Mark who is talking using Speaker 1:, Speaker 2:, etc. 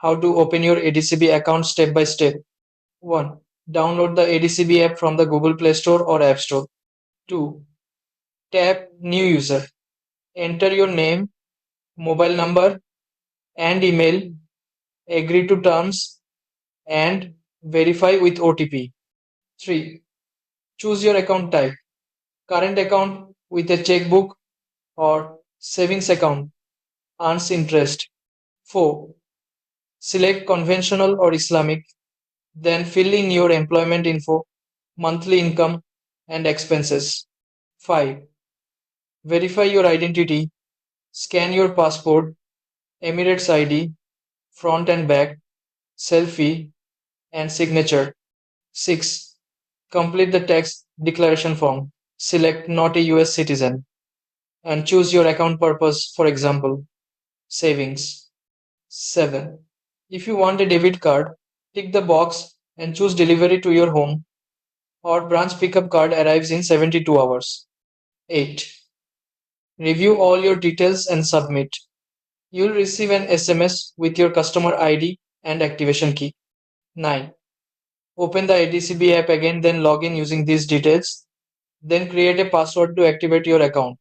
Speaker 1: How to open your ADCB account step by step. 1. Download the ADCB app from the Google Play Store or App Store. 2. Tap New User. Enter your name, mobile number, and email. Agree to terms and verify with OTP. 3. Choose your account type. Current account with a checkbook or savings account earns interest. 4. Select conventional or Islamic. Then fill in your employment info, monthly income, and expenses. 5. Verify your identity. Scan your passport, Emirates ID, front and back, selfie, and signature. 6. Complete the tax declaration form. Select not a US citizen and choose your account purpose, for example, savings. 7. If you want a debit card, tick the box and choose delivery to your home or branch pickup card arrives in 72 hours. 8. Review all your details and submit. You'll receive an SMS with your customer ID and activation key. 9. Open the ADCB app again, then log in using these details. Then create a password to activate your account.